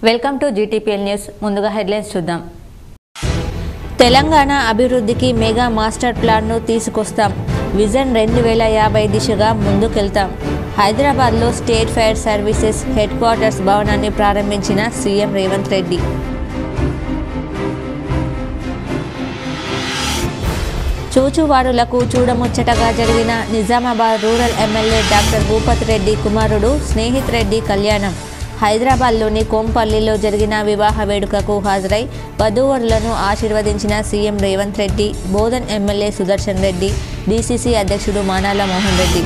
Welcome to GTPL news. ముందుగా headlines చూద్దాం. తెలంగాణ అభివృద్ధికి మెగా మాస్టర్ ప్లాన్ను తీసుకొస్తాం. విజన్ 2050 దిశగా ముందుకెళ్తాం. హైదరాబాద్లో state fire services headquarters భవనాన్ని ప్రారంభించిన సీఎం రేవంత్ రెడ్డి. చూచువారులకు చూడముచ్చటగా జరిగిన Nizamabad rural MLA doctor Bhupath Reddy కుమారుడు స్నేహిత్ రెడ్డి కళ్యాణం. హైదరాబాద్లోని కోంపల్లిలో జరిగిన వివాహ వేడుకకు హాజరై వధూవరులను ఆశీర్వదించిన CM Revanth Reddy, Bodhan MLA Sudarshan Reddy, DCC అధ్యక్షుడు మానాల మోహన్ రెడ్డి.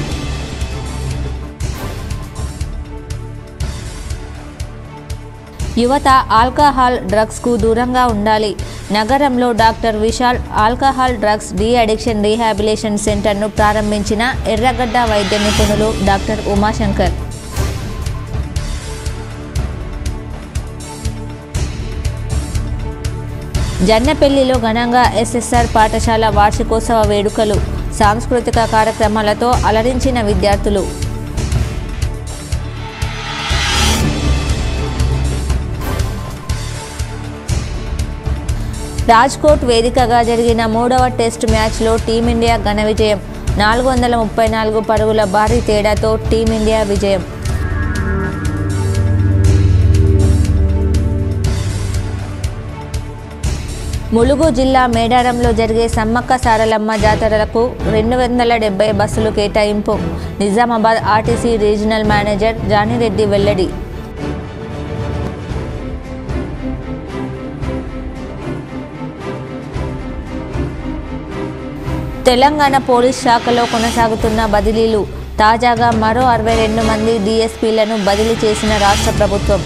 యువత ఆల్కహాల్ డ్రగ్స్కు దూరంగా ఉండాలి. నగరంలో doctor Vishal alcohol drugs de addiction rehabilitation సెంటర్ను ప్రారంభించిన ఎర్రగడ్డ వైద్య నిపుణులు డాక్టర్ ఉమాశంకర్. జన్నపెల్లిలో ఘనంగా SSR పాఠశాల వార్షికోత్సవ వేడుకలు, సాంస్కృతిక కార్యక్రమాలతో అలరించిన విద్యార్థులు. రాజ్కోట్ వేదికగా జరిగిన 3వ టెస్ట్ మ్యాచ్లో టీమిండియా ఘన విజయం. 434 పరుగుల భారీ తేడాతో టీమిండియా విజయం. ములుగు జిల్లా మేడారంలో జరిగే సమ్మక్క సారలమ్మ జాతరలకు 270 బస్సులు కేటాయింపు. నిజామాబాద్ RTC రీజనల్ మేనేజర్ జానిరెడ్డి వెల్లడి. తెలంగాణ పోలీస్ శాఖలో కొనసాగుతున్న బదిలీలు. తాజాగా మరో 62 మంది DSPలను బదిలీ చేసిన రాష్ట్ర ప్రభుత్వం.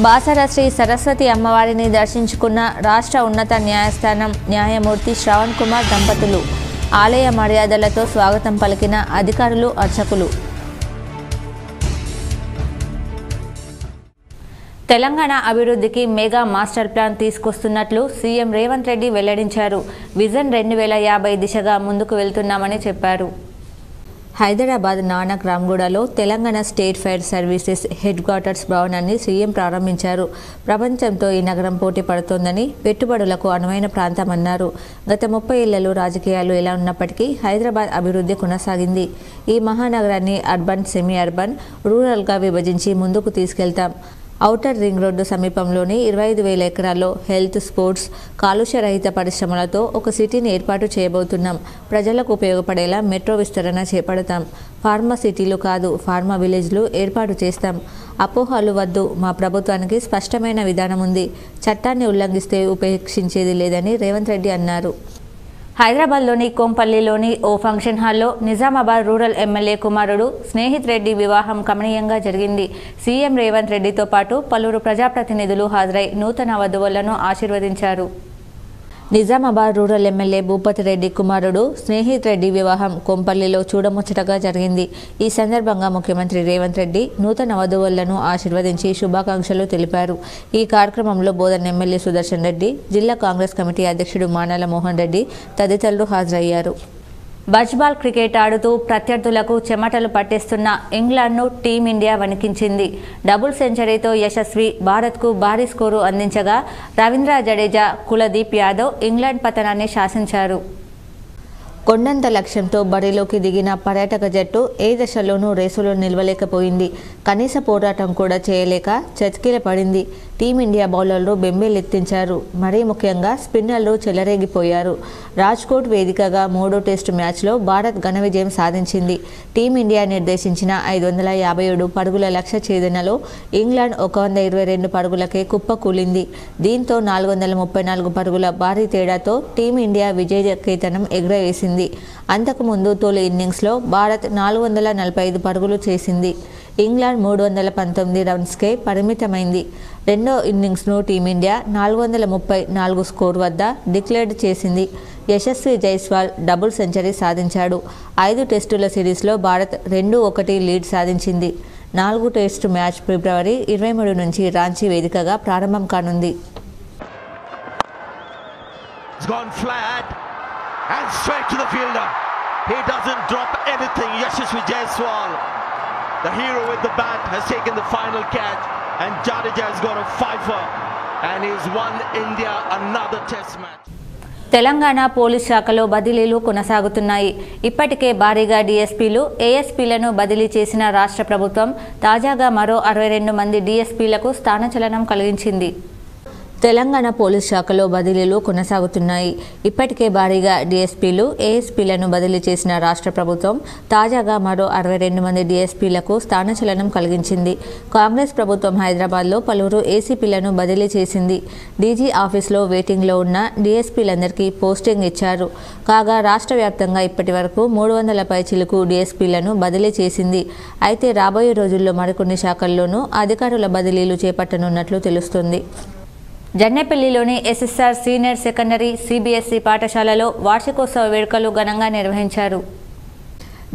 బాసర శ్రీ సరస్వతి అమ్మవారిని దర్శించుకున్న రాష్ట్ర ఉన్నత న్యాయస్థానం న్యాయమూర్తి శ్రవణ్ కుమార్ దంపతులు. ఆలయ మర్యాదలతో స్వాగతం పలికిన అధికారులు, అర్చకులు. తెలంగాణ అభివృద్ధికి మెగా మాస్టర్ ప్లాన్ తీసుకొస్తున్నట్లు సీఎం రేవంత్ రెడ్డి వెల్లడించారు. విజన్ 2050 దిశగా ముందుకు వెళ్తున్నామని చెప్పారు. హైదరాబాద్ నానక్ రామ్గూడలో Telangana state fire services headquarters భవనాన్ని సీఎం ప్రారంభించారు. ప్రపంచంతో ఈ నగరం పోటీ పడుతోందని, పెట్టుబడులకు అనువైన ప్రాంతమన్నారు. గత 30 ఏళ్లలో రాజకీయాలు ఎలా ఉన్నప్పటికీ హైదరాబాద్ అభివృద్ధి కొనసాగింది. ఈ మహానగరాన్ని అర్బన్, సెమీ అర్బన్, రూరల్గా విభజించి ముందుకు తీసుకెళ్తాం. ఔటర్ రింగ్ రోడ్డు సమీపంలోని 25,000 ఎకరాల్లో హెల్త్, స్పోర్ట్స్, కాలుష్య రహిత పరిశ్రమలతో ఒక సిటీని ఏర్పాటు చేయబోతున్నాం. ప్రజలకు ఉపయోగపడేలా మెట్రో విస్తరణ చేపడతాం. ఫార్మా సిటీలు కాదు, ఫార్మా విలేజ్లు ఏర్పాటు చేస్తాం. అపోహలు వద్దు, మా ప్రభుత్వానికి స్పష్టమైన విధానం ఉంది. చట్టాన్ని ఉల్లంఘిస్తే ఉపేక్షించేది లేదని రేవంత్ రెడ్డి అన్నారు. హైదరాబాద్లోని కోంపల్లిలోని ఓ ఫంక్షన్ హాల్లో నిజామాబాద్ రూరల్ ఎమ్మెల్యే కుమారుడు స్నేహిత్ రెడ్డి వివాహం కమనీయంగా జరిగింది. సీఎం రేవంత్ రెడ్డితో పాటు పలువురు ప్రజాప్రతినిధులు హాజరై నూతన వధువులను ఆశీర్వదించారు. నిజామాబాద్ రూరల్ ఎమ్మెల్యే భూపత్ రెడ్డి కుమారుడు స్నేహిత్ రెడ్డి వివాహం కోంపల్లిలో చూడముచ్చటగా జరిగింది. ఈ సందర్భంగా ముఖ్యమంత్రి రేవంత్ రెడ్డి నూతన వధువులను ఆశీర్వదించి శుభాకాంక్షలు తెలిపారు. ఈ కార్యక్రమంలో బోధన్ ఎమ్మెల్యే సుదర్శన్ రెడ్డి, జిల్లా కాంగ్రెస్ కమిటీ అధ్యక్షుడు మానాల మోహన్ రెడ్డి తదితరులు హాజరయ్యారు. బజ్బాల్ క్రికెట్ ఆడుతూ ప్రత్యర్థులకు చెమటలు పట్టిస్తున్న ఇంగ్లాండ్ను టీమిండియా వణికించింది. డబుల్ సెంచరీతో యశస్వి భారత్కు భారీ స్కోరు అందించగా రవీంద్ర జడేజా, కులదీప్ యాదవ్ ఇంగ్లాండ్ పతనాన్ని శాసించారు. కొండంత లక్ష్యంతో బరిలోకి దిగిన పర్యాటక జట్టు ఏ దశలోనూ రేసులో నిలవలేకపోయింది. కనీస పోరాటం కూడా చేయలేక చతికిల పడింది. టీమిండియా బౌలర్లు బెంబేలెత్తించారు. మరీ ముఖ్యంగా స్పిన్నర్లు చెలరేగిపోయారు. రాజ్కోట్ వేదికగా 3వ టెస్టు మ్యాచ్లో భారత్ ఘన విజయం సాధించింది. టీమిండియా నిర్దేశించిన 557 పరుగుల లక్ష్య ఛేదనలో ఇంగ్లాండ్ 122 పరుగులకే కుప్పకూలింది. దీంతో 434 పరుగుల భారీ తేడాతో టీమిండియా విజయ కేతనం ఎగురవేసింది. అంతకుముందు తొలి ఇన్నింగ్స్లో భారత్ 445 పరుగులు చేసింది. ఇంగ్లాండ్ 319 రన్స్కే పరిమితమైంది. రెండో ఇన్నింగ్స్ను టీమిండియా 434 స్కోర్ వద్ద డిక్లేర్ చేసింది. యశస్వి జైస్వాల్ డబుల్ సెంచరీ సాధించాడు. 5 టెస్టుల సిరీస్లో భారత్ 2-1 లీడ్ సాధించింది. 4వ టెస్టు మ్యాచ్ ఫిబ్రవరి 23 నుంచి రాంచీ వేదికగా ప్రారంభం కానుంది. and straight to the fielder. He doesn't drop anything. Yashasvi Jaiswal, the hero with the bat, has taken the final catch, and Jadeja has got a fifer, and he's won India another test match. Telangana police శాఖలో బదిలీలు కొనసాగుతున్నాయి. ఇప్పటికే భారీగా డీఎస్పీలు, ఏఎస్పీలను బదిలీ చేసిన రాష్ట్ర ప్రభుత్వం తాజాగా మరో 62 మంది డీఎస్పీలకు స్థానచలనం కలిగించింది. తెలంగాణ పోలీస్ శాఖలో బదిలీలు కొనసాగుతున్నాయి. ఇప్పటికే భారీగా డీఎస్పీలు, ఏఎస్పీలను బదిలీ చేసిన రాష్ట్ర ప్రభుత్వం తాజాగా మరో 62 మంది డీఎస్పీలకు స్థానచలనం కలిగించింది. కాంగ్రెస్ ప్రభుత్వం హైదరాబాద్లో పలువురు ఏసీపీలను బదిలీ చేసింది. డీజీ ఆఫీస్లో వెయిటింగ్లో ఉన్న డీఎస్పీలందరికీ పోస్టింగ్ ఇచ్చారు. కాగా రాష్ట్ర వ్యాప్తంగా ఇప్పటి వరకు 300 పైచిలుకు డీఎస్పీలను బదిలీ చేసింది. అయితే రాబోయే రోజుల్లో మరికొన్ని శాఖల్లోనూ అధికారుల బదిలీలు చేపట్టనున్నట్లు తెలుస్తోంది. జన్నెపల్లిలోని ఎస్ఎస్ఆర్ సీనియర్ సెకండరీ సిబిఎస్ఈ పాఠశాలలో వార్షికోత్సవ వేడుకలు ఘనంగా నిర్వహించారు.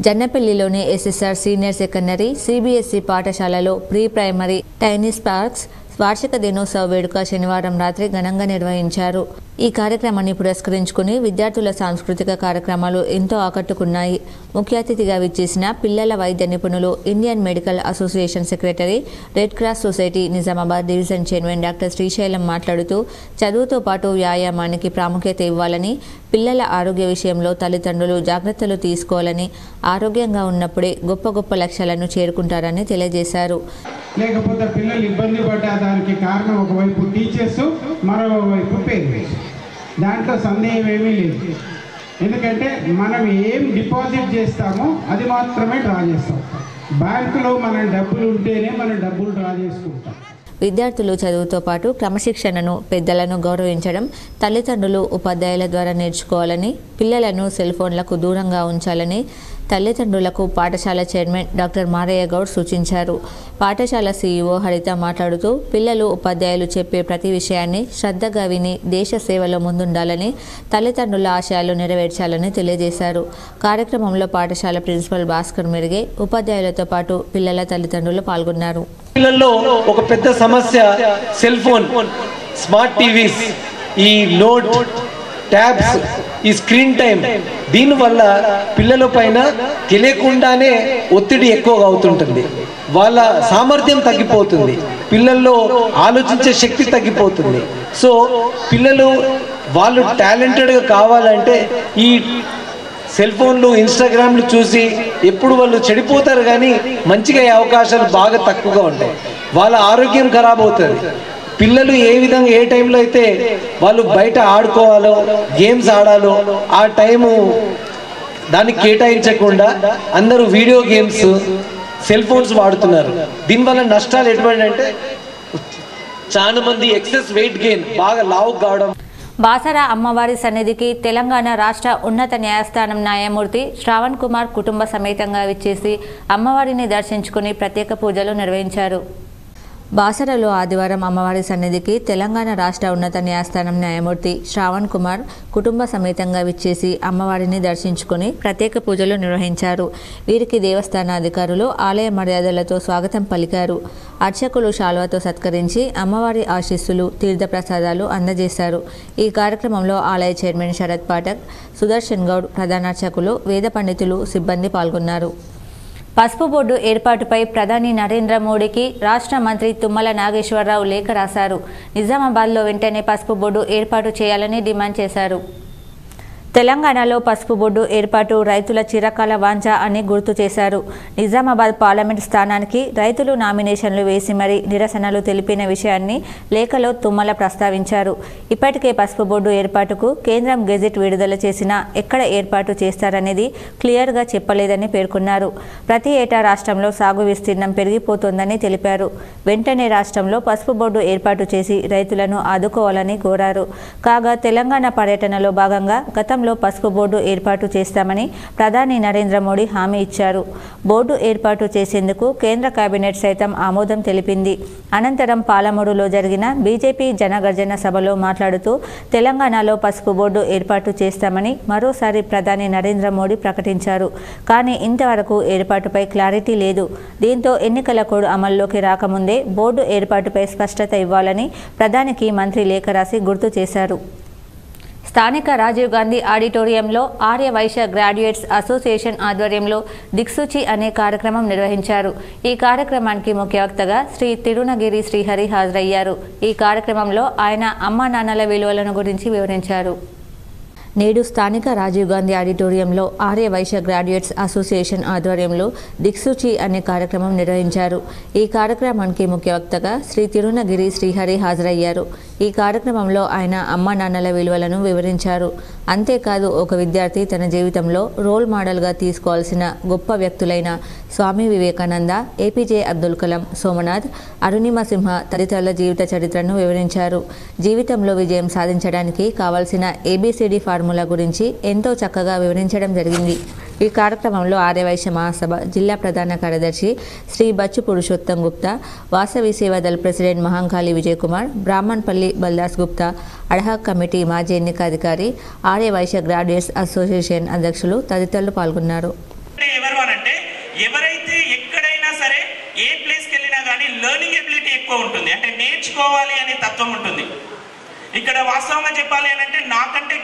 జన్నెపల్లిలోని ఎస్ఎస్ఆర్ సీనియర్ సెకండరీ సిబిఎస్ఈ పాఠశాలలో ప్రీ ప్రైమరీ టైనీ స్పార్క్స్ వార్షిక దినోత్సవ వేడుక శనివారం రాత్రి ఘనంగా నిర్వహించారు. ఈ కార్యక్రమాన్ని పురస్కరించుకుని విద్యార్థుల సాంస్కృతిక కార్యక్రమాలు ఎంతో ఆకట్టుకున్నాయి. ముఖ్య అతిథిగా విచ్చేసిన పిల్లల వైద్య నిపుణులు, Indian medical association secretary, red cross society Nizamabad division chairman doctor Srisailam మాట్లాడుతూ చదువుతో పాటు వ్యాయామానికి ప్రాముఖ్యత ఇవ్వాలని, పిల్లల ఆరోగ్య విషయంలో తల్లిదండ్రులు జాగ్రత్తలు తీసుకోవాలని, ఆరోగ్యంగా ఉన్నప్పుడే గొప్ప గొప్ప లక్ష్యాలను చేరుకుంటారని తెలియజేశారు. లేకపోతే పిల్లలు ఇబ్బంది పడ్డా దానికి కారణం ఒకవైపు టీచర్స్, మరోవైపు పేరెంట్స్. దాంట్లో సందేహం ఏమీ లేదు. ఎందుకంటే మనం ఏం డిపాజిట్ చేస్తామో అది మాత్రమే డ్రా చేస్తాం. బ్యాంకులో మన డబ్బులు ఉంటేనే మనం డబ్బులు డ్రా చేసుకుంటాం. విద్యార్థులు చదువుతో పాటు క్రమశిక్షణను, పెద్దలను గౌరవించడం, తల్లిదండ్రులు, ఉపాధ్యాయుల ద్వారా నేర్చుకోవాలని, పిల్లలను సెల్ ఫోన్లకు దూరంగా ఉంచాలని తల్లిదండ్రులకు పాఠశాల చైర్మన్ డాక్టర్ మారయ్య గౌడ్ సూచించారు. పాఠశాల సీఈఓ హరిత మాట్లాడుతూ పిల్లలు, ఉపాధ్యాయులు చెప్పే ప్రతి విషయాన్ని శ్రద్ధగా విని దేశ సేవలో ముందుండాలని, తల్లిదండ్రుల ఆశయాలు నెరవేర్చాలని తెలియజేశారు. కార్యక్రమంలో పాఠశాల ప్రిన్సిపల్ భాస్కర్ మెరుగే, ఉపాధ్యాయులతో పాటు పిల్లల తల్లిదండ్రులు పాల్గొన్నారు. పిల్లల్లో ఒక పెద్ద సమస్య సెల్ ఫోన్, స్మార్ట్ టీవీస్, ఈ లోడ్ ట్యాబ్స్, ఈ స్క్రీన్ టైం. దీనివల్ల పిల్లల పైన తెలియకుండానే ఒత్తిడి ఎక్కువగా అవుతుంటుంది. వాళ్ళ సామర్థ్యం తగ్గిపోతుంది, పిల్లల్లో ఆలోచించే శక్తి తగ్గిపోతుంది. సో పిల్లలు వాళ్ళు టాలెంటెడ్గా కావాలంటే ఈ సెల్ ఫోన్లు, ఇన్స్టాగ్రామ్లు చూసి ఎప్పుడు వాళ్ళు చెడిపోతారు, కానీ మంచిగా అయ్యే అవకాశాలు బాగా తక్కువగా ఉంటాయి. వాళ్ళ ఆరోగ్యం ఖరాబ్ అవుతుంది. పిల్లలు ఏ విధంగా, ఏ టైంలో అయితే వాళ్ళు బయట ఆడుకోవాలో, గేమ్స్ ఆడాలో ఆ టైము దానికి కేటాయించకుండా అందరూ వీడియో గేమ్స్, సెల్ ఫోన్స్ వాడుతున్నారు. దీనివల్ల నష్టాలు ఎటువంటి అంటే చాలా మంది ఎక్సెస్ వెయిట్ గెయిన్, బాగా లావు కావడం. బాసర అమ్మవారి సన్నిధికి తెలంగాణ రాష్ట్ర ఉన్నత న్యాయస్థానం న్యాయమూర్తి శ్రావణ్ కుమార్ కుటుంబ సమేతంగా విచ్చేసి అమ్మవారిని దర్శించుకుని ప్రత్యేక పూజలు నిర్వహించారు. బాసరలో ఆదివారం అమ్మవారి సన్నిధికి తెలంగాణ రాష్ట్ర ఉన్నత న్యాయస్థానం న్యాయమూర్తి శ్రావణ్ కుమార్ కుటుంబ సమేతంగా విచ్చేసి అమ్మవారిని దర్శించుకుని ప్రత్యేక పూజలు నిర్వహించారు. వీరికి దేవస్థాన అధికారులు ఆలయ మర్యాదలతో స్వాగతం పలికారు. అర్చకులు శాల్వాతో సత్కరించి అమ్మవారి ఆశీస్సులు, తీర్థప్రసాదాలు అందజేశారు. ఈ కార్యక్రమంలో ఆలయ చైర్మన్ శరత్ పాఠక్, సుదర్శన్ గౌడ్, ప్రధానార్చకులు, వేద పండితులు, సిబ్బంది పాల్గొన్నారు. పసుపు బోర్డు ఏర్పాటుపై ప్రధాని నరేంద్ర మోడీకి రాష్ట్ర మంత్రి తుమ్మల నాగేశ్వరరావు లేఖ రాశారు. నిజామాబాద్లో వెంటనే పసుపు బోర్డు ఏర్పాటు చేయాలని డిమాండ్ చేశారు. తెలంగాణలో పసుపు బోర్డు ఏర్పాటు రైతుల చిరకాల వాంఛ అని గుర్తు చేశారు. నిజామాబాద్ పార్లమెంట్ స్థానానికి రైతులు నామినేషన్లు వేసి మరీ నిరసనలు తెలిపిన విషయాన్ని లేఖలో తుమ్మల ప్రస్తావించారు. ఇప్పటికే పసుపు బోర్డు ఏర్పాటుకు కేంద్రం గెజెట్ విడుదల చేసినా ఎక్కడ ఏర్పాటు చేస్తారనేది క్లియర్గా చెప్పలేదని పేర్కొన్నారు. ప్రతి ఏటా రాష్ట్రంలో సాగు విస్తీర్ణం పెరిగిపోతోందని తెలిపారు. వెంటనే రాష్ట్రంలో పసుపు బోర్డు ఏర్పాటు చేసి రైతులను ఆదుకోవాలని కోరారు. కాగా తెలంగాణ పర్యటనలో భాగంగా గతంలో పసుపు బోర్డు ఏర్పాటు చేస్తామని ప్రధాని నరేంద్ర మోడీ హామీ ఇచ్చారు. బోర్డు ఏర్పాటు చేసేందుకు కేంద్ర కేబినెట్ సైతం ఆమోదం తెలిపింది. అనంతరం పాలమూరులో జరిగిన బీజేపీ జనగర్జన సభలో మాట్లాడుతూ తెలంగాణలో పసుపు బోర్డు ఏర్పాటు చేస్తామని మరోసారి ప్రధాని నరేంద్ర మోడీ ప్రకటించారు. కానీ ఇంతవరకు ఏర్పాటుపై క్లారిటీ లేదు. దీంతో ఎన్నికల కోడ్ అమల్లోకి రాకముందే బోర్డు ఏర్పాటుపై స్పష్టత ఇవ్వాలని ప్రధానికి మంత్రి లేఖ రాసి గుర్తు చేశారు. స్థానిక రాజీవ్ గాంధీ ఆడిటోరియంలో ఆర్య వైశ్య గ్రాడ్యుయేట్స్ అసోసియేషన్ ఆధ్వర్యంలో దిక్సూచి అనే కార్యక్రమం నిర్వహించారు. ఈ కార్యక్రమానికి ముఖ్య వక్తగా శ్రీ తిరునగిరి శ్రీహరి హాజరయ్యారు. ఈ కార్యక్రమంలో ఆయన అమ్మా నాన్నల విలువలను గురించి వివరించారు. నేడు స్థానిక రాజీవ్ గాంధీ ఆడిటోరియంలో ఆర్య వైశ్య గ్రాడ్యుయేట్స్ అసోసియేషన్ ఆధ్వర్యంలో దిక్సూచి అనే కార్యక్రమం నిర్వహించారు. ఈ కార్యక్రమానికి ముఖ్య వక్తగా శ్రీ తిరునగిరి శ్రీహరి హాజరయ్యారు. ఈ కార్యక్రమంలో ఆయన అమ్మా నాన్నల విలువలను వివరించారు. అంతేకాదు ఒక విద్యార్థి తన జీవితంలో రోల్ మోడల్గా తీసుకోవాల్సిన గొప్ప వ్యక్తులైన స్వామి వివేకానంద, ఏపీజే అబ్దుల్ కలాం, సోమనాథ్, అరుణిమ సింహ తదితరుల జీవిత చరిత్రను వివరించారు. జీవితంలో విజయం సాధించడానికి కావాల్సిన ఏబిసిడి ఫార్ములా గురించి ఎంతో చక్కగా వివరించడం జరిగింది. ఈ కార్యక్రమంలో ఆర్యవైశ్య మహాసభ జిల్లా ప్రధాన కార్యదర్శి Shri Bachchu Purushottam Gupta, Vasavi Sevadal president Mahankali Vijay Kumar, Brahmanapalli Baldas Gupta, ad hoc committee మాజీ ఎన్నికాధికారి, ఆర్యవైశ్య గ్రాడ్యుయేట్స్ అసోసియేషన్ అధ్యక్షులు తదితరులు పాల్గొన్నారు. ఎవరైతే ఎక్కడైనా సరే ఏ ప్లేస్కి వెళ్ళినా కానీ లెర్నింగ్ ఎబిలిటీ ఎక్కువ ఉంటుంది, అంటే నేర్చుకోవాలి అనే తత్వం ఉంటుంది. ఇక్కడ వాస్తవంగా చెప్పాలి అంటే నాకంటే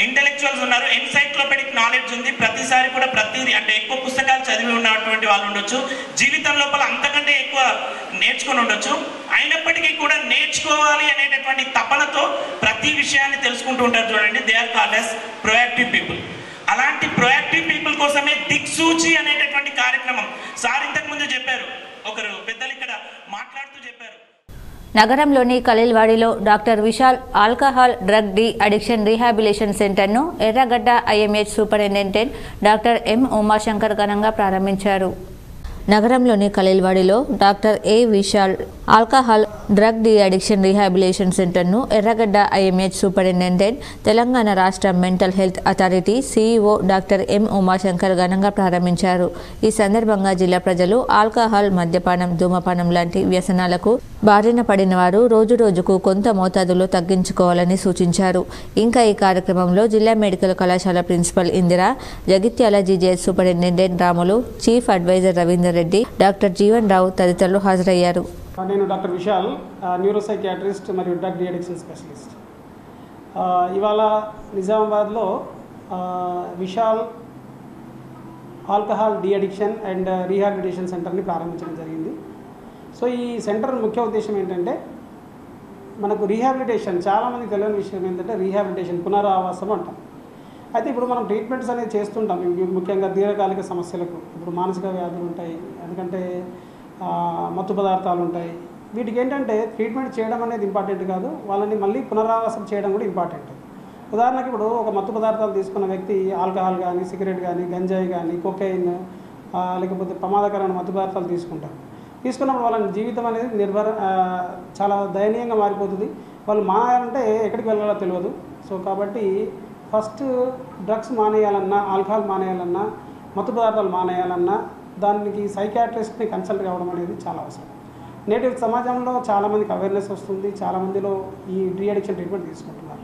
ఇంటెలెక్చువల్స్ ఉన్నారు, ఎన్సైక్లోపెడిక్ నాలెడ్జ్ ఉంది, ప్రతిసారి కూడా ప్రతిదీ అంటే ఎక్కువ పుస్తకాలు చదివి ఉన్నటువంటి వాళ్ళు ఉండొచ్చు, జీవితం లోపల అంతకంటే ఎక్కువ నేర్చుకుని ఉండొచ్చు. అయినప్పటికీ కూడా నేర్చుకోవాలి అనేటటువంటి తపనతో ప్రతి విషయాన్ని తెలుసుకుంటూ ఉంటారు. చూడండి, they are called as proactive people. అలాంటి ప్రొయాక్టివ్ పీపుల్ కోసమే దిక్సూచి అనేటటువంటి కార్యక్రమం సార్ ఇంతకు ముందు చెప్పారు, ఒకరు పెద్దలు ఇక్కడ మాట్లాడుతూ చెప్పారు. నగరంలోని ఖలీల్వాడిలో doctor Vishal alcohol drug de addiction rehabilitation సెంటర్ను Erragadda IMH superintendent doctor M Umashankar ఘనంగా ప్రారంభించారు. నగరంలోని ఖలీల్వాడిలో doctor A Vishal alcohol drug de addiction rehabilitation సెంటర్ను ఎర్రగడ్డ ఐఎంహెచ్ సూపరింటెండెంట్, తెలంగాణ రాష్ట్ర mental health authority CEO doctor M Umashankar ఘనంగా ప్రారంభించారు. ఈ సందర్భంగా జిల్లా ప్రజలు ఆల్కహాల్, మద్యపానం, ధూమపానం లాంటి వ్యసనాలకు బారిన పడిన వారు రోజురోజుకు కొంత మోతాదులో తగ్గించుకోవాలని సూచించారు. ఇంకా ఈ కార్యక్రమంలో జిల్లా మెడికల్ కళాశాల principal Indira, Jagtial GGH superintendent Ramulu, chief adviser Ravinder Reddy, doctor Jeevan Rao తదితరులు హాజరయ్యారు. నేను డాక్టర్ విశాల్, న్యూరోసైకియాట్రిస్ట్ మరియు డ్రగ్ డి అడిక్షన్ స్పెషలిస్ట్. ఇవాళ నిజామాబాద్లో Vishal alcohol de addiction and rehabilitation సెంటర్ని ప్రారంభించడం జరిగింది. సో ఈ సెంటర్ ముఖ్య ఉద్దేశం ఏంటంటే, మనకు రీహాబిలిటేషన్ చాలామంది తెలియని విషయం ఏంటంటే రీహాబిలిటేషన్ పునరావాసం అంటాం. అయితే ఇప్పుడు మనం ట్రీట్మెంట్స్ అనేది చేస్తుంటాం, ముఖ్యంగా దీర్ఘకాలిక సమస్యలకు. ఇప్పుడు మానసిక వ్యాధులు ఉంటాయి, ఎందుకంటే మత్తు పదార్థాలు ఉంటాయి. వీటికి ఏంటంటే ట్రీట్మెంట్ చేయడం అనేది ఇంపార్టెంట్ కాదు, వాళ్ళని మళ్ళీ పునరావాసం చేయడం కూడా ఇంపార్టెంట్. ఉదాహరణకి ఇప్పుడు ఒక మత్తు పదార్థాలు తీసుకున్న వ్యక్తి ఆల్కహాల్ కానీ, సిగరెట్ కానీ, గంజాయి కానీ, కొకైన్ లేకపోతే ప్రమాదకరమైన మత్తు పదార్థాలు తీసుకున్నప్పుడు వాళ్ళని జీవితం అనేది చాలా దయనీయంగా మారిపోతుంది. వాళ్ళు మానేయాలంటే ఎక్కడికి వెళ్ళాలో తెలియదు. సో కాబట్టి ఫస్ట్ డ్రగ్స్ మానేయాలన్నా, ఆల్కహాల్ మానేయాలన్నా, మత్తు పదార్థాలు మానేయాలన్నా దానికి సైకియాట్రిస్ట్ని కన్సల్ట్ కావడం అనేది చాలా అవసరం. నేటి సమాజంలో చాలామందికి అవేర్నెస్ వస్తుంది, చాలామందిలో ఈ డీ అడిక్షన్ ట్రీట్మెంట్ తీసుకుంటున్నారు.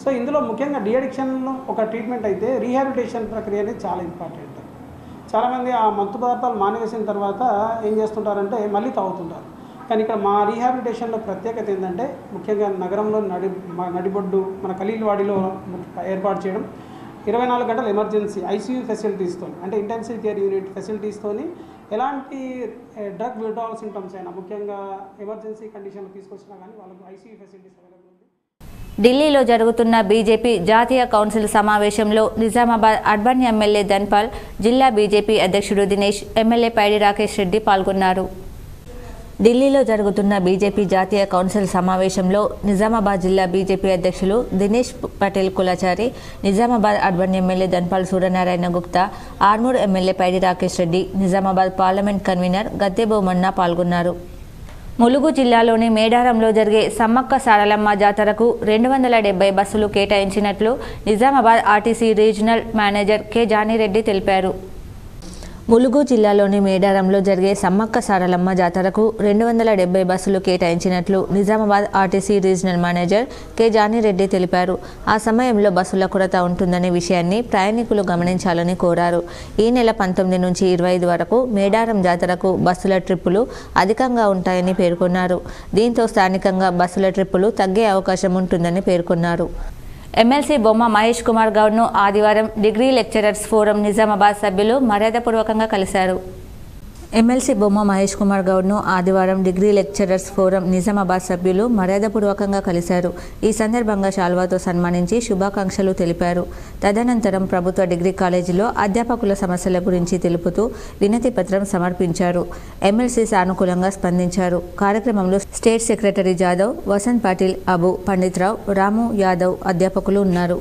సో ఇందులో ముఖ్యంగా డీ అడిక్షన్లో ఒక ట్రీట్మెంట్ అయితే రీహాబిలిటేషన్ ప్రక్రియ అనేది చాలా ఇంపార్టెంట్. చాలామంది ఆ మత్తు పదార్థాలు మానేసిన తర్వాత ఏం చేస్తుంటారంటే మళ్ళీ తాగుతుంటారు. కానీ ఇక్కడ మా రీహాబిలిటేషన్లో ప్రత్యేకత ఏంటంటే, ముఖ్యంగా నగరంలో నడిబొడ్డు మన ఖలీల్వాడిలో ఏర్పాటు చేయడం, 24 గంటల ఎమర్జెన్సీ ఐసీయూ ఫెసిలిటీస్తో, అంటే ఇంటెన్సివ్ కేర్ యూనిట్ ఫెసిలిటీస్తో ఎలాంటి డ్రగ్ విడ్రావల్ సింటమ్స్ అయినా, ముఖ్యంగా ఎమర్జెన్సీ కండిషన్లో తీసుకొచ్చినా కానీ వాళ్ళకు ఐసీయూ ఫెసిలిటీస్ అవైలబుల్ ఉంది. ఢిల్లీలో జరుగుతున్న బీజేపీ జాతీయ కౌన్సిల్ సమావేశంలో నిజామాబాద్ అర్బన్ ఎమ్మెల్యే ధన్పాల్, జిల్లా బీజేపీ అధ్యక్షుడు దినేష్, ఎమ్మెల్యే పైడి రాకేష్ రెడ్డి పాల్గొన్నారు. ఢిల్లీలో జరుగుతున్న బీజేపీ జాతీయ కౌన్సిల్ సమావేశంలో నిజామాబాద్ జిల్లా బీజేపీ అధ్యక్షులు Dinesh Patel Kulachari, Nizamabad urban MLA Dhanpal Suryanarayana Gupta, Armoor MLA Paidi Rakesh Reddy, Nizamabad parliament convener Gadde Bommanna పాల్గొన్నారు. ములుగు జిల్లాలోని మేడారంలో జరిగే సమ్మక్క సారలమ్మ జాతరకు 270 బస్సులు కేటాయించినట్లు Nizamabad RTC regional manager K జానీరెడ్డి తెలిపారు. ములుగు జిల్లాలోని మేడారంలో జరిగే సమ్మక్క సారలమ్మ జాతరకు 270 బస్సులు కేటాయించినట్లు Nizamabad RTC regional manager K జానీరెడ్డి తెలిపారు. ఆ సమయంలో బస్సుల కొరత ఉంటుందనే విషయాన్ని ప్రయాణికులు గమనించాలని కోరారు. ఈ నెల 19 నుంచి 25 వరకు మేడారం జాతరకు బస్సుల ట్రిప్పులు అధికంగా ఉంటాయని పేర్కొన్నారు. దీంతో స్థానికంగా బస్సుల ట్రిప్పులు తగ్గే అవకాశం ఉంటుందని పేర్కొన్నారు. ఎమ్మెల్సీ బొమ్మ మహేష్ కుమార్ గౌడ్ను ఆదివారం డిగ్రీ లెక్చరర్స్ ఫోరం నిజామాబాద్ సభ్యులు మర్యాదపూర్వకంగా కలిశారు. ఎమ్మెల్సీ బొమ్మ మహేష్ కుమార్ గౌడ్ను ఆదివారం డిగ్రీ లెక్చరర్స్ ఫోరం నిజామాబాద్ సభ్యులు మర్యాదపూర్వకంగా కలిశారు. ఈ సందర్భంగా శాల్వాతో సన్మానించి శుభాకాంక్షలు తెలిపారు. తదనంతరం ప్రభుత్వ డిగ్రీ కాలేజీలో అధ్యాపకుల సమస్యల గురించి తెలుపుతూ వినతి పత్రం సమర్పించారు. ఎమ్మెల్సీ సానుకూలంగా స్పందించారు. కార్యక్రమంలో స్టేట్ సెక్రటరీ జాదవ్, వసంత్ పాటిల్, అబు, పండిత్రావు, రాము యాదవ్ అధ్యాపకులు ఉన్నారు.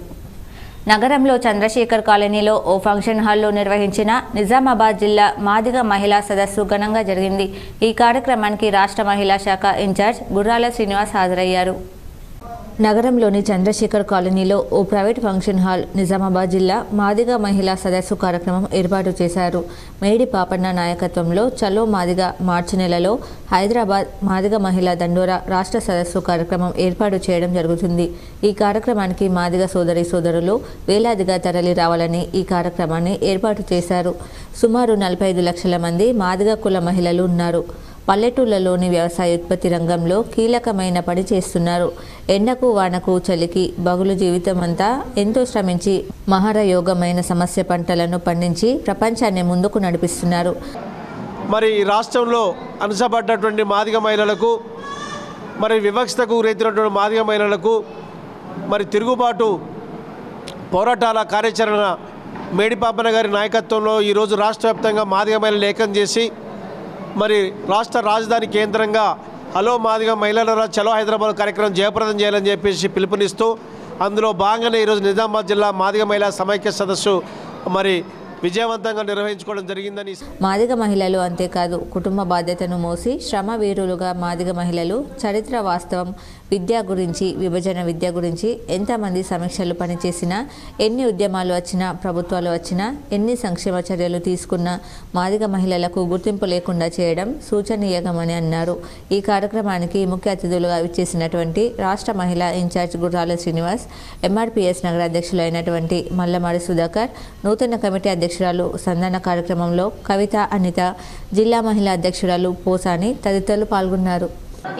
నగరంలో చంద్రశేఖర్ కాలనీలో ఓ ఫంక్షన్ హాల్లో నిర్వహించిన నిజామాబాద్ జిల్లా మాదిగ మహిళా సదస్సు ఘనంగా జరిగింది. ఈ కార్యక్రమానికి రాష్ట్ర మహిళా శాఖ ఇన్ఛార్జ్ గుర్రాల శ్రీనివాస్ హాజరయ్యారు. నగరంలోని చంద్రశేఖర్ కాలనీలో ఓ ప్రైవేట్ ఫంక్షన్ హాల్ నిజామాబాద్ జిల్లా మాదిగ మహిళా సదస్సు కార్యక్రమం ఏర్పాటు చేశారు. మేడి పాపన్న నాయకత్వంలో చలో మాదిగ మార్చి నెలలో హైదరాబాద్ మాదిగ మహిళా దండోరా రాష్ట్ర సదస్సు కార్యక్రమం ఏర్పాటు చేయడం జరుగుతుంది. ఈ కార్యక్రమానికి మాదిగ సోదరులు వేలాదిగా తరలి రావాలని ఈ కార్యక్రమాన్ని ఏర్పాటు చేశారు. సుమారు 45 లక్షల మంది మాదిగ కుల మహిళలు ఉన్నారు. పల్లెటూళ్లలోని వ్యవసాయ ఉత్పత్తి రంగంలో కీలకమైన పని చేస్తున్నారు. ఎండకు వానకు చలికి బగులు జీవితమంతా ఎంతో శ్రమించి మహారయోగమైన సమస్య పంటలను పండించి ప్రపంచాన్ని ముందుకు నడిపిస్తున్నారు. మరి రాష్ట్రంలో అనుసబడ్డటువంటి మాదిగ మహిళలకు, మరి వివక్షతకు గురైనటువంటి మాదిగ మహిళలకు మరి తిరుగుబాటు పోరాటాల కార్యాచరణ మేడిపాపన్న గారి నాయకత్వంలో ఈరోజు రాష్ట్ర వ్యాప్తంగా మాదిగ మహిళలు ఏకం చేసి మరి రాష్ట్ర రాజధాని కేంద్రంగా హలో మాదిగ మహిళల చలో హైదరాబాద్ కార్యక్రమం జయప్రదం చేయాలని చెప్పేసి పిలుపునిస్తూ అందులో భాగంగానే ఈరోజు నిజామాబాద్ జిల్లా మాదిగ మహిళా సమైక్య సదస్సు మరి విజయవంతంగా నిర్వహించుకోవడం జరిగిందని. మాదిగ మహిళలు అంతేకాదు కుటుంబ బాధ్యతను మోసి శ్రమ వీరులుగా మాదిగ మహిళలు చరిత్ర వాస్తవం విద్య గురించి విభజన విద్య గురించి ఎంతమంది సమీక్షలు పనిచేసినా ఎన్ని ఉద్యమాలు వచ్చినా ప్రభుత్వాలు వచ్చినా ఎన్ని సంక్షేమ చర్యలు తీసుకున్నా మాదిగ మహిళలకు గుర్తింపు లేకుండా చేయడం సూచనీయమని అన్నారు. ఈ కార్యక్రమానికి ముఖ్య అతిథులుగా విచ్చేసినటువంటి రాష్ట్ర మహిళా ఇన్ఛార్జ్ గుర్రాల శ్రీనివాస్, ఎంఆర్పీఎస్ నగర అధ్యక్షులైనటువంటి మల్లమారి సుధాకర్, నూతన కమిటీ అధ్యక్షురాలు సంధాన కార్యక్రమంలో కవిత, అనిత, జిల్లా మహిళా అధ్యక్షురాలు పోసాని తదితరులు పాల్గొన్నారు.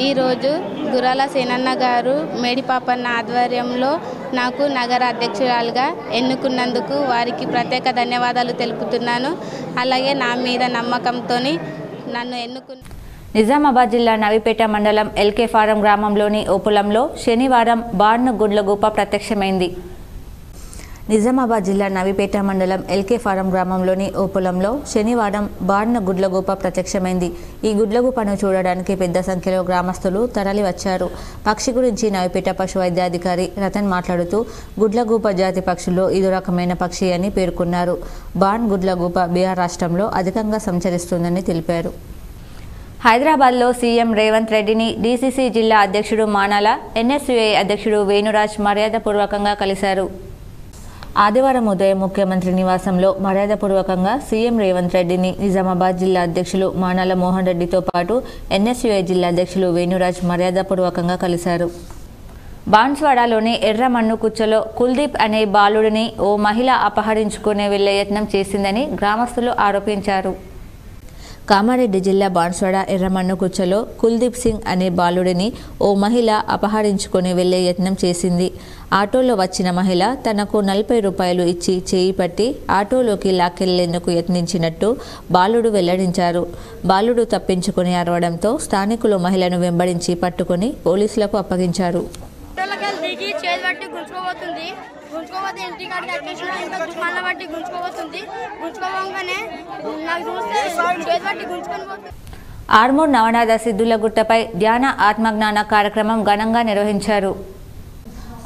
ఈరోజు గుర్రాల సేనన్న గారు మేడిపాపన్న ఆధ్వర్యంలో నాకు నగర అధ్యక్షురాలుగా ఎన్నుకున్నందుకు వారికి ప్రత్యేక ధన్యవాదాలు తెలుపుతున్నాను. అలాగే నా మీద నమ్మకంతో నన్ను నిజామాబాద్ జిల్లా నవీపేట మండలం ఎల్కే ఫారం గ్రామంలోని ఓ పొలంలో శనివారం బార్ను గుడ్లగూప ప్రత్యక్షమైంది. నిజామాబాద్ జిల్లా నవీపేట మండలం ఎల్కే ఫారం గ్రామంలోని ఓ పొలంలో శనివారం బార్న గుడ్లగూప ప్రత్యక్షమైంది. ఈ గుడ్లగూపను చూడడానికి పెద్ద సంఖ్యలో గ్రామస్తులు తరలి వచ్చారు. పక్షి గురించి నవీపేట పశు వైద్యాధికారి రతన్ మాట్లాడుతూ గుడ్లగూప జాతి పక్షుల్లో ఇదో రకమైన పక్షి అని పేర్కొన్నారు. బార్న్ గుడ్లగూప బీహార్ రాష్ట్రంలో అధికంగా సంచరిస్తుందని తెలిపారు. హైదరాబాద్లో సీఎం రేవంత్ రెడ్డిని డీసీసీ జిల్లా అధ్యక్షుడు మానాల, ఎన్ఎస్యుఐ అధ్యక్షుడు వేణురాజ్ మర్యాదపూర్వకంగా కలిశారు. ఆదివారం ఉదయం ముఖ్యమంత్రి నివాసంలో మర్యాదపూర్వకంగా సీఎం రేవంత్ రెడ్డిని నిజామాబాద్ జిల్లా అధ్యక్షులు మానాల మోహన్ రెడ్డితో పాటు ఎన్ఎస్యుఐ జిల్లా అధ్యక్షులు వేణురాజ్ మర్యాదపూర్వకంగా కలిశారు. బాన్స్వాడలోని ఎర్రమన్ను కుచ్చలో కుల్దీప్ అనే బాలుడిని ఓ మహిళ అపహరించుకునే వెళ్లే యత్నం చేసిందని గ్రామస్తులు ఆరోపించారు. కామారెడ్డి జిల్లా బాన్స్వాడ ఎర్రమన్ను కుచ్చలో కుల్దీప్ సింగ్ అనే బాలుడిని ఓ మహిళ అపహరించుకొని వెళ్లే యత్నం చేసింది. ఆటోలో వచ్చిన మహిళ తనకు 40 రూపాయలు ఇచ్చి చేయి పట్టి ఆటోలోకి లాక్కెళ్లేందుకు యత్నించినట్టు బాలుడు వెల్లడించారు. బాలుడు తప్పించుకుని అరవడంతో స్థానికులు మహిళను వెంబడించి పట్టుకుని పోలీసులకు అప్పగించారు. ఆర్మూర్ నవనాథ సిద్ధులగుట్టపై ధ్యాన ఆత్మజ్ఞాన కార్యక్రమం ఘనంగా నిర్వహించారు.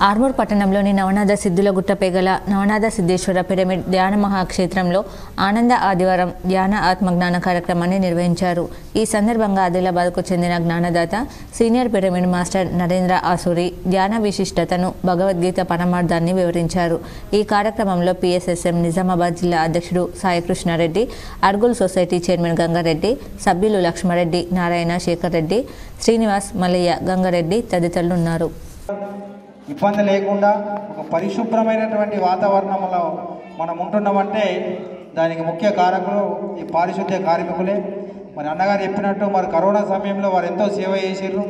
ఆర్మూర్ పట్టణంలోని నవనాథ సిద్ధులగుట్టపై గల నవనాథ సిద్ధేశ్వర పిరమిడ్ ధ్యాన మహాక్షేత్రంలో ఆనంద ఆదివారం ధ్యాన ఆత్మజ్ఞాన కార్యక్రమాన్ని నిర్వహించారు. ఈ సందర్భంగా ఆదిలాబాద్కు చెందిన జ్ఞానదాత senior pyramid master Narendra Asuri ధ్యాన విశిష్టతను, భగవద్గీత పరమార్థాన్ని వివరించారు. ఈ కార్యక్రమంలో పిఎస్ఎస్ఎం నిజామాబాద్ జిల్లా అధ్యక్షుడు సాయికృష్ణారెడ్డి, అర్గుల్ సొసైటీ చైర్మన్ గంగారెడ్డి, సభ్యులు లక్ష్మారెడ్డి, నారాయణ, శేఖర్ రెడ్డి, శ్రీనివాస్, మల్లయ్య, గంగారెడ్డి తదితరులు ఉన్నారు. ఇబ్బంది లేకుండా ఒక పరిశుభ్రమైనటువంటి వాతావరణంలో మనం ఉంటున్నామంటే దానికి ముఖ్య కారకులు ఈ పారిశుద్ధ్య కార్మికులే. మరి అన్నగారు చెప్పినట్టు మరి కరోనా సమయంలో వారు ఎంతో సేవ చేసారు.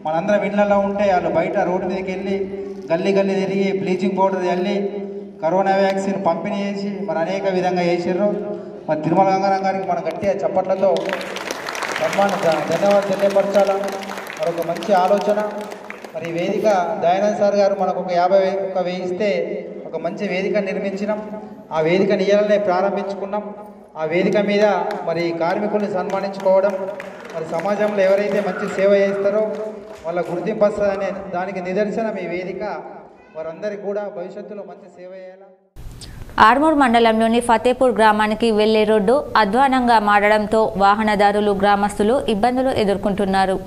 మనందరం ఇళ్లలో ఉంటే వాళ్ళు బయట రోడ్డు మీదకి వెళ్ళి గల్లీ గల్లీ తిరిగి బ్లీచింగ్ పౌడర్ చల్లి కరోనా వ్యాక్సిన్ పంపిణీ చేసి మరి అనేక విధంగా చేసారు. మరి తిరుమల గంగారాం గారికి మన గట్టిగా చప్పట్లతో ధన్యవాదాలు తెలియపరచాలా. మరొక మంచి ఆలోచన. మరి ఈ వేదిక దయానంద్ సార్ గారు మనకు ఒక 50 ఇస్తే ఒక మంచి వేదిక నిర్మించినాం. ఆ వేదిక నియలనే ప్రారంభించుకున్నాం. ఆ వేదిక మీద మరి కార్మికుల్ని సన్మానించుకోవడం, మరి సమాజంలో ఎవరైతే మంచి సేవ చేస్తారో వాళ్ళ గుర్తింపు వస్తుందనే దానికి నిదర్శనం ఈ వేదిక. వారందరికీ కూడా భవిష్యత్తులో మంచి సేవ చేయాలి. ఆర్మూర్ మండలంలోని ఫతేపూర్ గ్రామానికి వెళ్లే రోడ్డు అధ్వానంగా మారడంతో వాహనదారులు గ్రామస్తులు ఇబ్బందులు ఎదుర్కొంటున్నారు.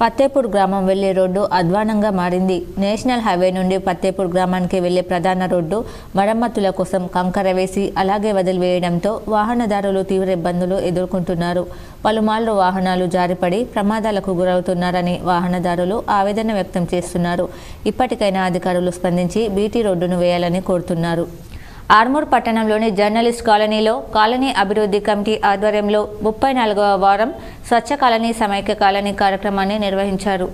ఫతేపూర్ గ్రామం వెళ్లే రోడ్డు అధ్వానంగా మారింది. నేషనల్ హైవే నుండి ఫతేపూర్ గ్రామానికి వెళ్లే ప్రధాన రోడ్డు మరమ్మతుల కోసం కంకర వేసి అలాగే వదిలివేయడంతో వాహనదారులు తీవ్ర ఇబ్బందులు ఎదుర్కొంటున్నారు. పలుమార్లు వాహనాలు జారిపడి ప్రమాదాలకు గురవుతున్నారని వాహనదారులు ఆవేదన వ్యక్తం చేస్తున్నారు. ఇప్పటికైనా అధికారులు స్పందించి బీటీ రోడ్డును వేయాలని కోరుతున్నారు. ఆర్మూర్ పట్టణంలోని జర్నలిస్ట్ కాలనీలో కాలనీ అభివృద్ధి కమిటీ ఆధ్వర్యంలో 34వ వారం స్వచ్ఛ కాలనీ సమైక్య కాలనీ కార్యక్రమాన్ని నిర్వహించారు.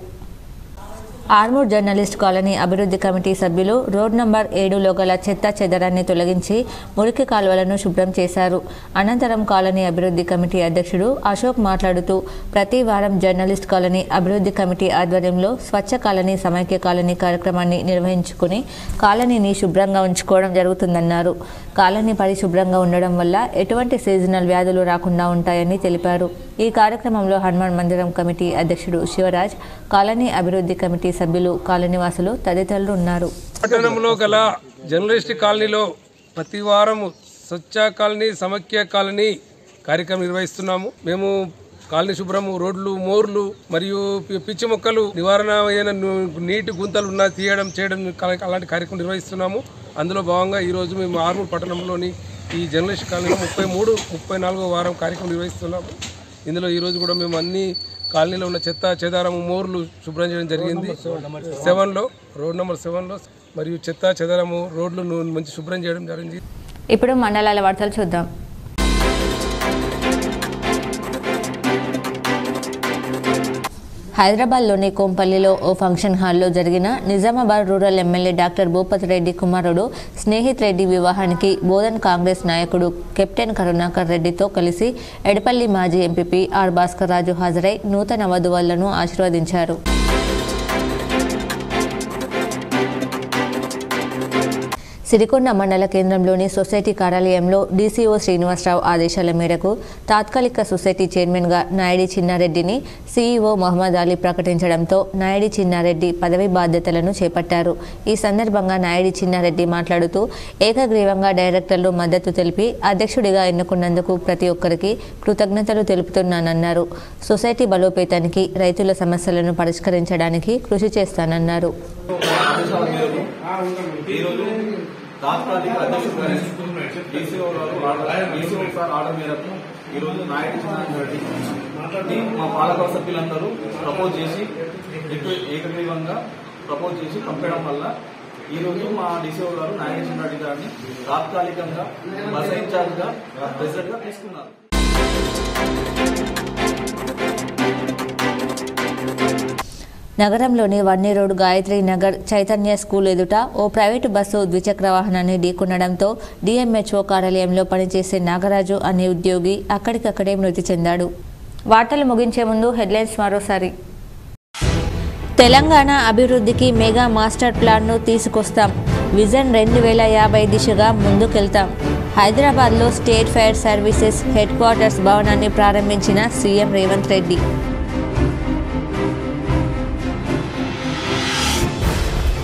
ఆర్మూర్ జర్నలిస్ట్ కాలనీ అభివృద్ధి కమిటీ సభ్యులు రోడ్ నంబర్ 7లో గల చెత్త చెదరాన్ని తొలగించి మురికి కాలువలను శుభ్రం చేశారు. అనంతరం కాలనీ అభివృద్ధి కమిటీ అధ్యక్షుడు అశోక్ మాట్లాడుతూ ప్రతి వారం జర్నలిస్ట్ కాలనీ అభివృద్ధి కమిటీ ఆధ్వర్యంలో స్వచ్ఛ కాలనీ సమైక్య కాలనీ కార్యక్రమాన్ని నిర్వహించుకుని కాలనీని శుభ్రంగా ఉంచుకోవడం జరుగుతుందన్నారు. కాలనీ పరిశుభ్రంగా ఉండడం వల్ల ఎటువంటి సీజనల్ వ్యాధులు రాకుండా ఉంటాయని తెలిపారు. ఈ కార్యక్రమంలో హనుమాన్ మందిరం కమిటీ అధ్యక్షుడు శివరాజ్, కాలనీ అభివృద్ధి కమిటీ సభ్యులు, కాలనీవాసులు తదితరులు ఉన్నారు. పట్టణంలో గల జర్నలిస్ట్ కాలనీలో ప్రతి వారం స్వచ్ఛ కాలనీ సమైక్య కాలనీ కార్యక్రమం నిర్వహిస్తున్నాము. మేము కాలనీ శుభ్రము, రోడ్లు, మోర్లు మరియు పిచ్చి మొక్కలు నివారణ అయిన నీటి గుంతలు ఉన్న తీయడం చేయడం అలాంటి కార్యక్రమం నిర్వహిస్తున్నాము. అందులో భాగంగా ఈరోజు మేము ఆర్మూర్ పట్టణంలోని ఈ జర్నలిస్ట్ కాలనీలో 34వ వారం కార్యక్రమం నిర్వహిస్తున్నాము. ఇందులో ఈరోజు కూడా మేము అన్ని కాలనీలో ఉన్న చెత్త చెదారము మోర్లు శుభ్రం చేయడం జరిగింది. 7లో రోడ్ నెంబర్ 7లో మరియు చెత్త చెదారము రోడ్లు మంచి శుభ్రం చేయడం జరిగింది. ఇప్పుడు మండలాల వార్తలు చూద్దాం. హైదరాబాద్లోని కోంపల్లిలో ఓ ఫంక్షన్ హాల్లో జరిగిన Nizamabad rural MLA doctor Bhupathi Reddy కుమారుడు స్నేహిత్ రెడ్డి వివాహానికి బోధన్ కాంగ్రెస్ నాయకుడు కెప్టెన్ కరుణాకర్ రెడ్డితో కలిసి ఎడపల్లి మాజీ ఎంపీపీ ఆర్ భాస్కర్ రాజు హాజరై నూతన వధువులను ఆశీర్వదించారు. సిరికొండ మండల కేంద్రంలోని సొసైటీ కార్యాలయంలో డీసీఓ శ్రీనివాసరావు ఆదేశాల మేరకు తాత్కాలిక సొసైటీ చైర్మన్గా నాయుడి చిన్నారెడ్డిని సీఈఓ మహమ్మద్ అలీ ప్రకటించడంతో నాయుడి చిన్నారెడ్డి పదవి బాధ్యతలను చేపట్టారు. ఈ సందర్భంగా నాయుడి చిన్నారెడ్డి మాట్లాడుతూ ఏకగ్రీవంగా డైరెక్టర్లు మద్దతు తెలిపి అధ్యక్షుడిగా ఎన్నుకున్నందుకు ప్రతి ఒక్కరికి కృతజ్ఞతలు తెలుపుతున్నానన్నారు. సొసైటీ బలోపేతానికి, రైతుల సమస్యలను పరిష్కరించడానికి కృషి చేస్తానన్నారు. తాత్కాలిక అధ్యక్షుడు డీసీఓ సార్ ఆర్డర్ మేరకు ఈరోజు నాయుడు చిన్నారెడ్డి మా పాలక సభ్యులందరూ ప్రపోజ్ చేసి ఏకగ్రీవంగా ప్రపోజ్ చేసి పంపడం వల్ల ఈరోజు మా డీసీఓ గారు నాయుడు చిన్నారెడ్డి గారిని తాత్కాలికంగా బస్ ఇన్ఛార్జ్గా ప్రెసిడెంట్గా తీసుకున్నారు. నగరంలోని వర్ణి రోడ్ గాయత్రి నగర్ చైతన్య స్కూల్ ఎదుట ఓ ప్రైవేటు బస్సు ద్విచక్ర వాహనాన్ని ఢీకొనడంతో డిఎంహెచ్ఓ కార్యాలయంలో పనిచేసే నాగరాజు అనే ఉద్యోగి అక్కడికక్కడే మృతి చెందాడు. వార్తలు ముగించే ముందు హెడ్లైన్స్ మరోసారి. తెలంగాణ అభివృద్ధికి మెగా మాస్టర్ ప్లాన్ను తీసుకొస్తాం. విజన్ 2050 దిశగా ముందుకెళ్తాం. హైదరాబాద్లో state fire services headquarters భవనాన్ని ప్రారంభించిన సీఎం రేవంత్ రెడ్డి.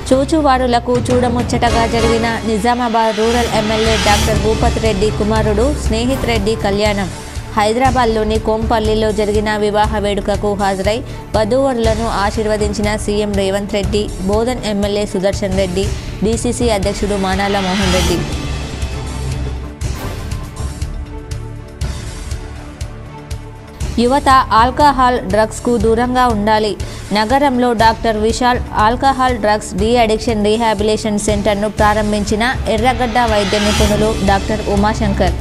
చూచువారులకు చూడముచ్చటగా జరిగిన Nizamabad rural MLA doctor Bhupathi Reddy కుమారుడు స్నేహిత్ రెడ్డి కళ్యాణం. హైదరాబాద్లోని కోంపల్లిలో జరిగిన వివాహ వేడుకకు హాజరై వధూవరులను ఆశీర్వదించిన CM Revanth Reddy, Bodhan MLA Sudarshan Reddy, DCC అధ్యక్షుడు మానాల మోహన్ రెడ్డి. యువత ఆల్కహాల్ డ్రగ్స్కు దూరంగా ఉండాలి. నగరంలో doctor Vishal alcohol drugs de addiction rehabilitation సెంటర్ను ప్రారంభించిన ఎర్రగడ్డ వైద్య నిపుణులు డాక్టర్ ఉమాశంకర్.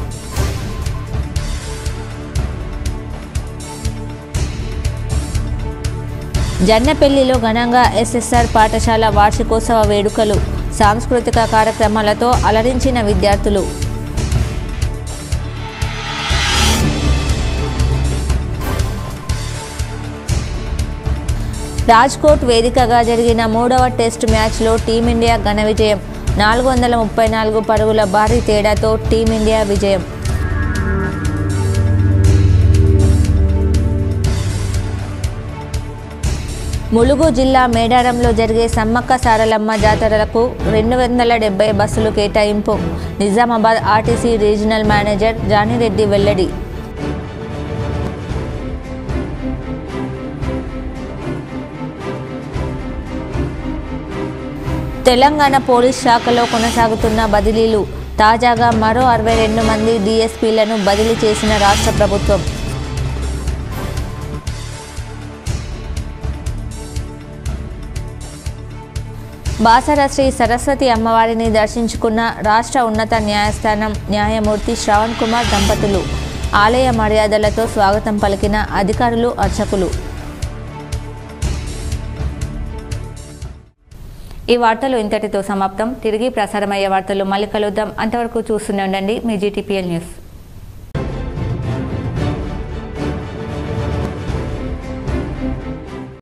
జన్నపల్లిలో ఘనంగా ఎస్ఎస్ఆర్ పాఠశాల వార్షికోత్సవ వేడుకలు, సాంస్కృతిక కార్యక్రమాలతో అలరించిన విద్యార్థులు. రాజ్కోట్ వేదికగా జరిగిన 3వ టెస్టు మ్యాచ్లో టీమిండియా ఘన విజయం. 434 పరుగుల భారీ తేడాతో టీమిండియా విజయం. ములుగు జిల్లా మేడారంలో జరిగే సమ్మక్క సారలమ్మ జాతరలకు 270 బస్సులు కేటాయింపు. నిజామాబాద్ ఆర్టీసీ రీజనల్ మేనేజర్ జానిరెడ్డి వెల్లడి. తెలంగాణ పోలీస్ శాఖలో కొనసాగుతున్న బదిలీలు. తాజాగా మరో 62 మంది డీఎస్పీలను బదిలీ చేసిన రాష్ట్ర ప్రభుత్వం. బాసర శ్రీ సరస్వతి అమ్మవారిని దర్శించుకున్న రాష్ట్ర ఉన్నత న్యాయస్థానం న్యాయమూర్తి శ్రవణ్ కుమార్ దంపతులు. ఆలయ మర్యాదలతో స్వాగతం పలికిన అధికారులు, అర్చకులు. ఈ వార్తలు ఇంతటితో సమాప్తం. తిరిగి ప్రసారమయ్యే వార్తలు మళ్ళీ కలుద్దాం. అంతవరకు చూస్తూనే ఉండండి మీ GTPL న్యూస్.